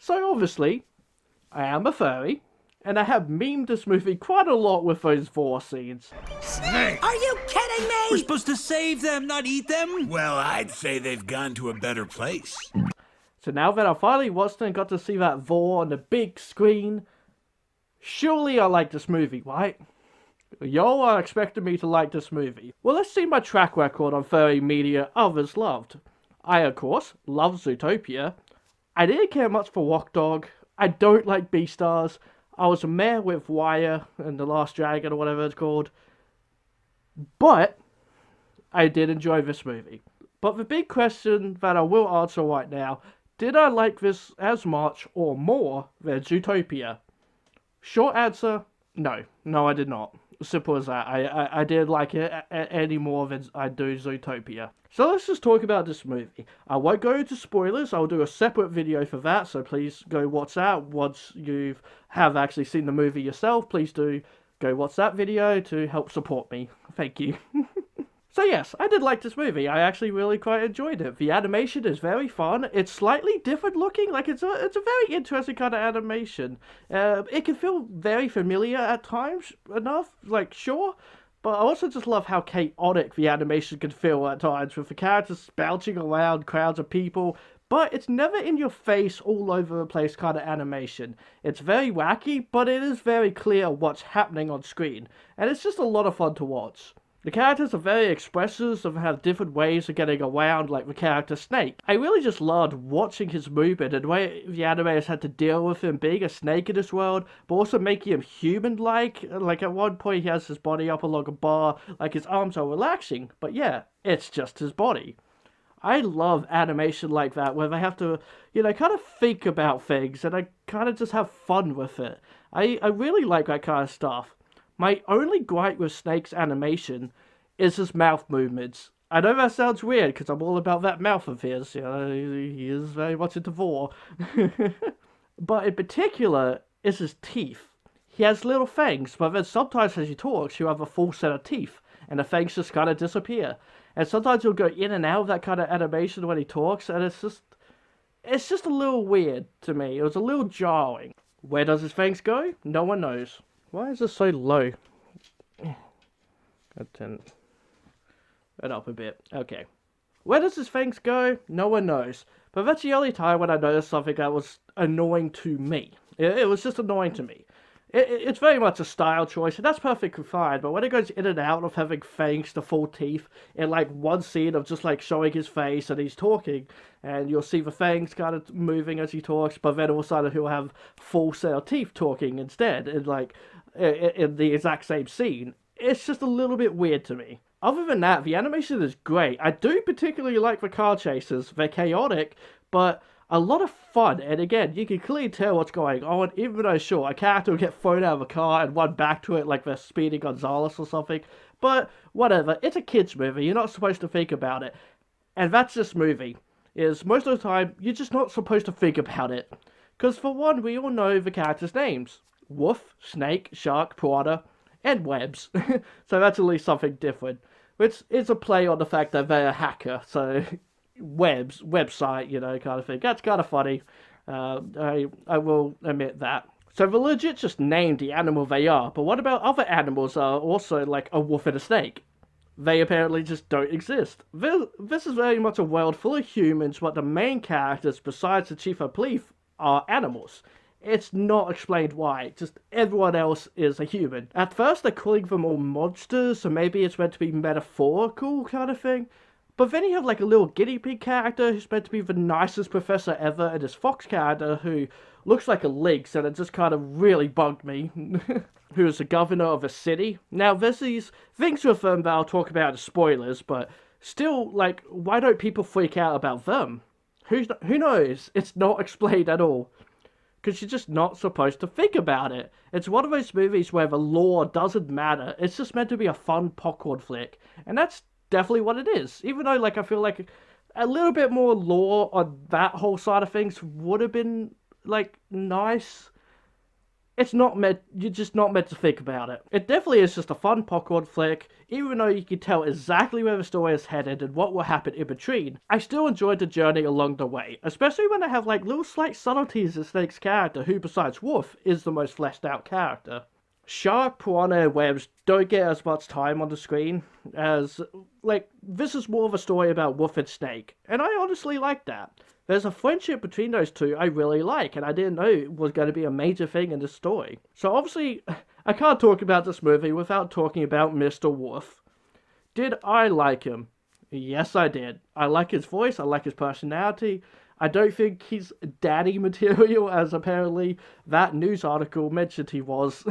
So obviously, I am a furry, and I have memed this movie quite a lot with those vor scenes. Snake! Are you kidding me? We're supposed to save them, not eat them? Well, I'd say they've gone to a better place. So now that I finally watched it and got to see that vor on the big screen, surely I like this movie, right? Y'all are expecting me to like this movie. Well, let's see my track record on furry media others loved. I, of course, love Zootopia. I didn't care much for Walk Dog. I don't like Beastars. I was a meh with Wire and The Last Dragon or whatever it's called. But I did enjoy this movie. But the big question that I will answer right now, did I like this as much or more than Zootopia? Short answer, no. No, I did not. Simple as that. I didn't like it any more than I do Zootopia. So let's just talk about this movie. I won't go into spoilers. I'll do a separate video for that, so please go watch that. Once you have actually seen the movie yourself, please do go watch that video to help support me. Thank you. So yes, I did like this movie. I actually really quite enjoyed it. The animation is very fun. It's slightly different looking. Like it's a very interesting kind of animation. It can feel very familiar at times enough. Like sure, but I also just love how chaotic the animation can feel at times with the characters bouncing around crowds of people. But it's never in your face, all over the place kind of animation. It's very wacky, but it is very clear what's happening on screen, and it's just a lot of fun to watch. The characters are very expressive and have different ways of getting around, like the character Snake. I really just loved watching his movement and the way the animators had to deal with him being a snake in this world, but also making him human-like. Like at one point he has his body up along a bar, like his arms are relaxing, but yeah, it's just his body. I love animation like that, where they have to, kind of think about things, and I kind of just have fun with it. I really like that kind of stuff. My only gripe with Snake's animation is his mouth movements. I know that sounds weird, because I'm all about that mouth of his. He is very much into vor. But in particular, is his teeth. He has little fangs, but then sometimes as he talks, he'll have a full set of teeth, and the fangs just kind of disappear. And sometimes he'll go in and out of that kind of animation when he talks, and it's just a little weird to me. It was a little jarring. Where does his fangs go? No one knows. Why is this so low? I'll turn it up a bit. Okay. Where does his fangs go? No one knows. But that's the only time when I noticed something that was annoying to me. It was just annoying to me. It's very much a style choice, and that's perfectly fine, but when it goes in and out of having fangs to full teeth, in like one scene of just like showing his face and he's talking, and you'll see the fangs kind of moving as he talks, but then all of a sudden he'll have full set of teeth talking instead, in the exact same scene. It's just a little bit weird to me. Other than that, the animation is great. I do particularly like the car chases. They're chaotic, but a lot of fun, and again, you can clearly tell what's going on, even though, sure, a character will get thrown out of a car and run back to it like they're Speedy Gonzales or something, but whatever, it's a kid's movie, you're not supposed to think about it, and that's this movie, is most of the time, you're just not supposed to think about it, because for one, we all know the characters' names, Wolf, Snake, Shark, Piranha, and Webs, so that's at least something different, which is a play on the fact that they're a hacker, so website, kind of thing. That's kind of funny. I will admit that. So the legit just named the animal they are, but what about other animals are also like a wolf and a snake? They apparently just don't exist. This is very much a world full of humans, but the main characters, besides the chief of police, are animals. It's not explained why, just everyone else is a human. At first they're calling them all monsters, so maybe it's meant to be metaphorical kind of thing. But then you have like a little guinea pig character who's meant to be the nicest professor ever, and this fox character who looks like a lynx, and it just kind of really bugged me, who is the governor of a city. Now, there's these things with them that I'll talk about as spoilers, but still, like, why don't people freak out about them? Who knows? It's not explained at all. Because you're just not supposed to think about it. It's one of those movies where the lore doesn't matter. It's just meant to be a fun popcorn flick. And that's definitely what it is. Even though, I feel like a little bit more lore on that whole side of things would have been, nice. it's not meant, you're just not meant to think about it. It definitely is just a fun popcorn flick, even though you can tell exactly where the story is headed and what will happen in between. I still enjoyed the journey along the way, especially when they have like little slight subtleties in Snake's character, who besides Wolf is the most fleshed out character. Shark, piranha, and webs don't get as much time on the screen as, like, this is more of a story about Wolf and Snake, and I honestly like that. There's a friendship between those two I really like, and I didn't know it was going to be a major thing in the story. So obviously, I can't talk about this movie without talking about Mr. Wolf. Did I like him? Yes, I did. I like his voice, I like his personality. I don't think he's daddy material, as apparently that news article mentioned he was.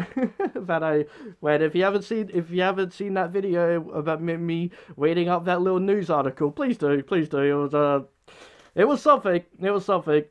That I read. If you haven't seen that video about me reading up that little news article, please do, please do. It was something. It was something.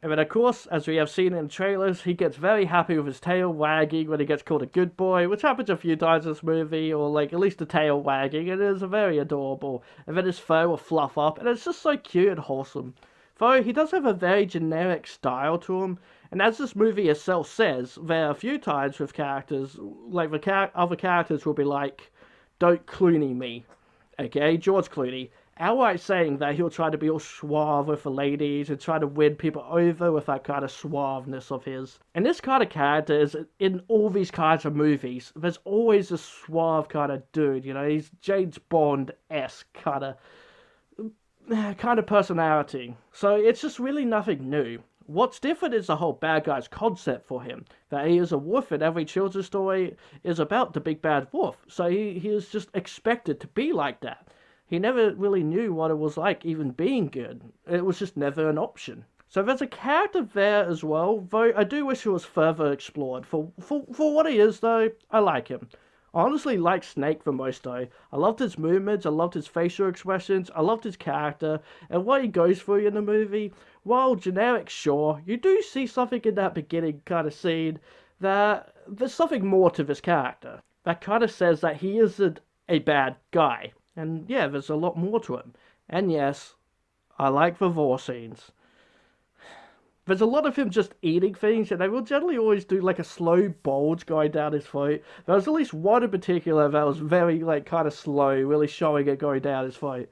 And then, of course, as we have seen in the trailers, he gets very happy with his tail wagging when he gets called a good boy, which happens a few times in this movie, or like at least the tail wagging. It is very adorable. And then his fur will fluff up, and it's just so cute and wholesome. Though he does have a very generic style to him, and as this movie itself says, there are a few times with characters, like other characters will be like, "Don't Clooney me," okay, George Clooney. Outright saying that he'll try to be all suave with the ladies and try to win people over with that kind of suaveness of his. And this kind of character is in all these kinds of movies. There's always a suave kind of dude, you know, he's James Bond-esque kind of personality. So it's just really nothing new. What's different is the whole bad guy's concept for him. That he is a wolf and every children's story is about the big bad wolf. So he is just expected to be like that. He never really knew what it was like even being good. It was just never an option. So there's a character there as well, though I do wish it was further explored. For what he is, though, I like him. I honestly like Snake the most, though. I loved his movements, I loved his facial expressions, I loved his character, and what he goes through in the movie. While generic, sure, you do see something in that beginning kind of scene that there's something more to this character. That kind of says that he isn't a bad guy. And yeah, there's a lot more to him. And yes, I like the vor scenes. There's a lot of him just eating things, and they will generally always do like a slow bulge going down his throat. There was at least one in particular that was very like kind of slow, really showing it going down his throat.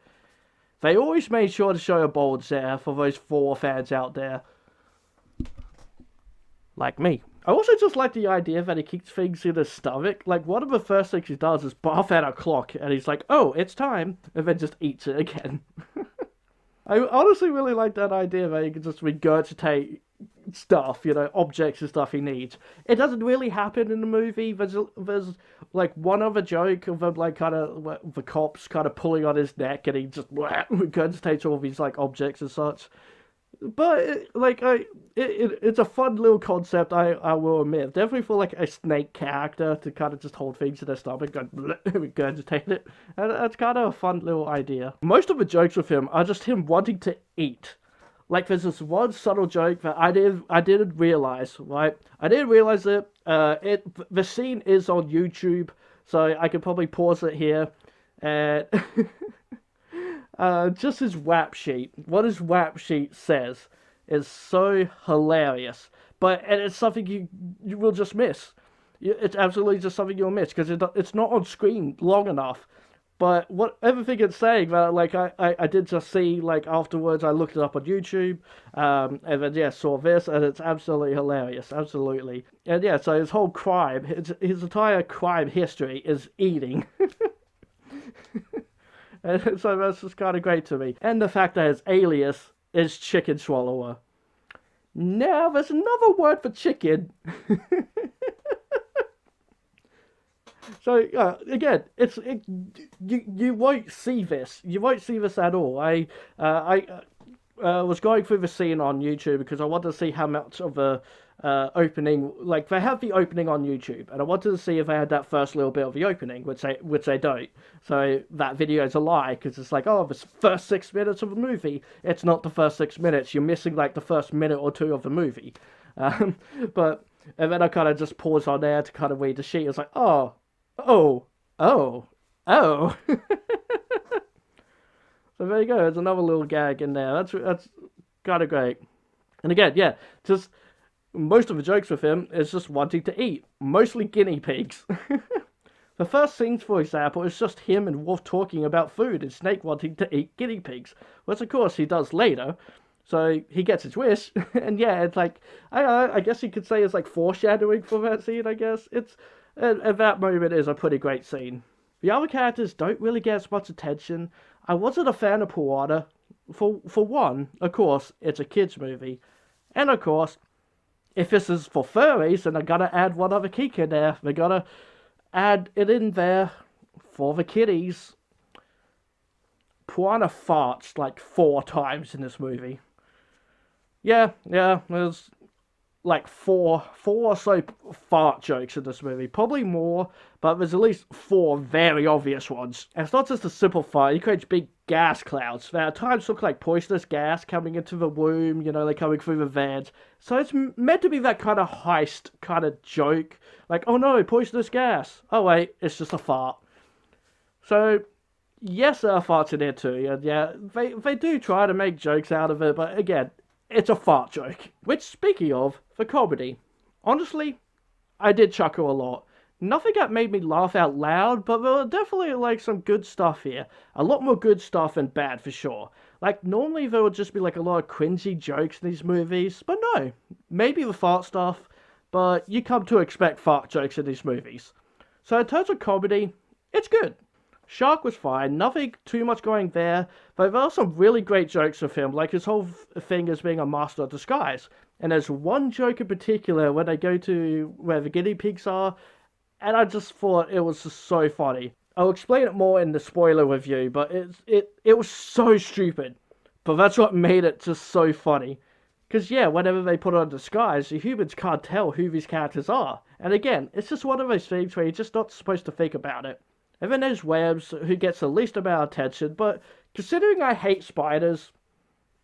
They always made sure to show a bulge there for those vor fans out there. Like me. I also just like the idea that he keeps things in his stomach. Like, one of the first things he does is barf at a clock, and he's like, "Oh, it's time," and then just eats it again. I honestly really like that idea that he can just regurgitate stuff, you know, objects and stuff he needs. It doesn't really happen in the movie. There's like one other joke of him, like, kind of, the cops kind of pulling on his neck, and he just regurgitates all these, like, objects and such. But it's a fun little concept. I will admit, definitely for like a Snake character to kind of just hold things in their stomach and regurgitate it. And that's kind of a fun little idea. Most of the jokes with him are just him wanting to eat. Like, there's this one subtle joke that I didn't realize. Right, I didn't realize it. The scene is on YouTube, so I could probably pause it here. And just his rap sheet. What his rap sheet says is so hilarious. And it's something you will just miss. It's absolutely just something you'll miss, because it's not on screen long enough. But everything it's saying, that like I did just see, like, afterwards, I looked it up on YouTube, and then yeah, saw this, and it's absolutely hilarious, absolutely. And yeah, so his whole crime, his entire crime history is eating. And so that's just kind of great to me. And the fact that his alias is Chicken Swallower. Now, there's another word for chicken. So, again, you won't see this. You won't see this at all. I was going through the scene on YouTube because I wanted to see how much of the opening, like, they have the opening on YouTube, and I wanted to see if they had that first little bit of the opening, which they don't. So that video is a lie, because it's like, oh, the first 6 minutes of the movie. It's not the first 6 minutes. You're missing like the first minute or two of the movie. And then I kind of just paused on there to kind of read the sheet. It's like, oh. So there you go. There's another little gag in there. That's kind of great. And again, yeah, just most of the jokes with him is just wanting to eat, mostly guinea pigs. The first scenes, for example, is just him and Wolf talking about food and Snake wanting to eat guinea pigs, which of course he does later. So he gets his wish, and yeah, it's like, I don't know, I guess you could say it's like foreshadowing for that scene, I guess. And that moment is a pretty great scene. The other characters don't really get as much attention. I wasn't a fan of Puana. For one, of course, it's a kids movie. And of course, if this is for furries, then I gotta add one other kink in there. They gotta add it in there for the kiddies. Puana farts like 4 times in this movie. Yeah, there's like four or so fart jokes in this movie. Probably more, but there's at least 4 very obvious ones. And it's not just a simple fart, he creates big gas clouds that at times look like poisonous gas coming into the womb, they're coming through the vents. So it's meant to be that kind of heist kind of joke. Like, oh no, poisonous gas. Oh wait, it's just a fart. So, yes, there are farts in there too, and yeah, they do try to make jokes out of it, but again, it's a fart joke. Which, speaking of, the comedy. Honestly, I did chuckle a lot. Nothing that made me laugh out loud, but there were definitely like some good stuff here. A lot more good stuff than bad for sure. Like, normally there would just be like a lot of cringy jokes in these movies, but no. Maybe the fart stuff, but you come to expect fart jokes in these movies. So in terms of comedy, it's good. Shark was fine, nothing too much going there, but there are some really great jokes of him, like his whole thing as being a master of disguise. And there's one joke in particular when they go to where the guinea pigs are, and I just thought it was just so funny. I'll explain it more in the spoiler review, but it was so stupid. But that's what made it just so funny. Because yeah, whenever they put on a disguise, the humans can't tell who these characters are. And again, it's just one of those things where you're just not supposed to think about it. And then there's Webs, who gets the least amount of attention, but considering I hate spiders,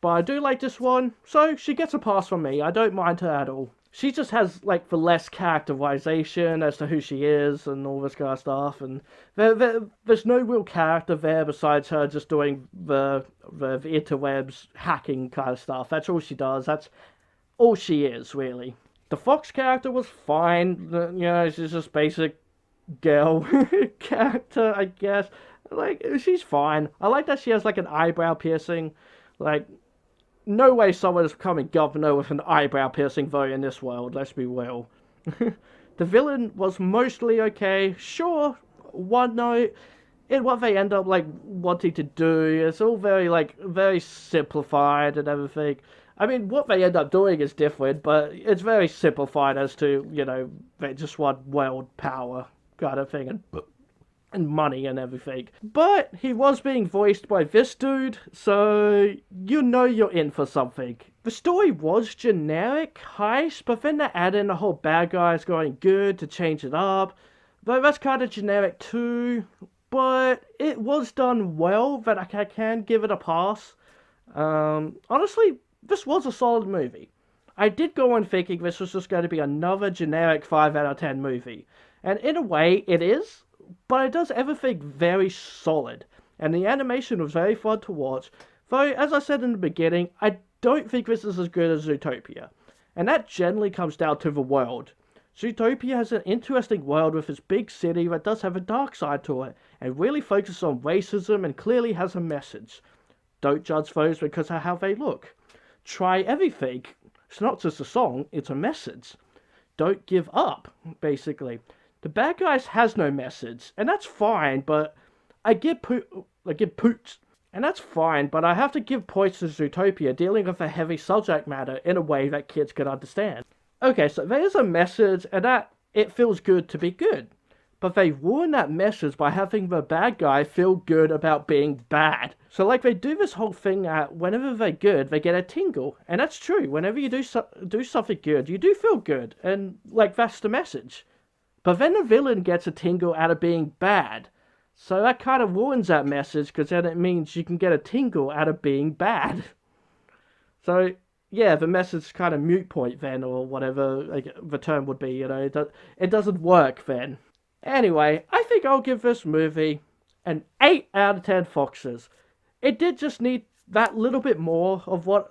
but I do like this one, so she gets a pass from me. I don't mind her at all. She just has, like, the less characterization as to who she is and all this kind of stuff, and there's no real character there besides her just doing the interwebs hacking kind of stuff. That's all she does. That's all she is, really. The Fox character was fine. She's just basic girl character, I guess. Like, she's fine. I like that she has like an eyebrow piercing. Like, no way someone is becoming governor with an eyebrow piercing though in this world, let's be real. The villain was mostly okay. Sure, one note in what they end up like wanting to do, it's all very simplified and everything. I mean, what they end up doing is different, but it's very simplified as to, they just want world power kind of thing and money and everything. But he was being voiced by this dude, so you're in for something. The story was generic heist, but then they add in the whole bad guys going good to change it up. Though that's kind of generic too, but it was done well that I can give it a pass. Honestly, this was a solid movie. I did go in thinking this was just going to be another generic 5 out of 10 movie. And in a way, it is, but it does everything very solid. And the animation was very fun to watch. Though, as I said in the beginning, I don't think this is as good as Zootopia. And that generally comes down to the world. Zootopia has an interesting world with its big city that does have a dark side to it, and really focuses on racism and clearly has a message. Don't judge those because of how they look. Try everything. It's not just a song, it's a message. Don't give up, basically. The bad guys has no message, and that's fine, but I give poots. And that's fine, but I have to give points to Zootopia dealing with a heavy subject matter in a way that kids can understand. Okay, so there's a message, and that it feels good to be good. But they ruin that message by having the bad guy feel good about being bad. So like they do this whole thing that whenever they're good, they get a tingle. And that's true. Whenever you do something good, you do feel good. And like that's the message. But then the villain gets a tingle out of being bad. So that kind of ruins that message, because then it means you can get a tingle out of being bad. So, yeah, the message kind of moot point then, or whatever like, the term would be, it doesn't work then. Anyway, I think I'll give this movie an 8 out of 10 foxes. It did just need that little bit more of what,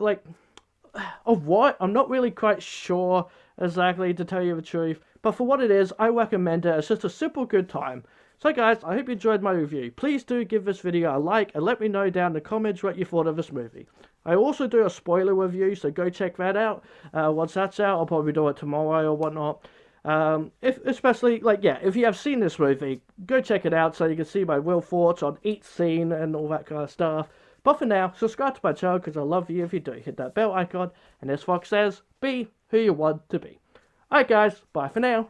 of what? I'm not really quite sure exactly, to tell you the truth. But for what it is, I recommend it. It's just a simple good time. So guys, I hope you enjoyed my review. Please do give this video a like and let me know down in the comments what you thought of this movie. I also do a spoiler review, so go check that out. Once that's out, I'll probably do it tomorrow or whatnot. If you have seen this movie, go check it out so you can see my real thoughts on each scene and all that kind of stuff. But for now, subscribe to my channel because I love you if you do. Hit that bell icon, and as Fox says, be who you want to be. Alright guys, bye for now.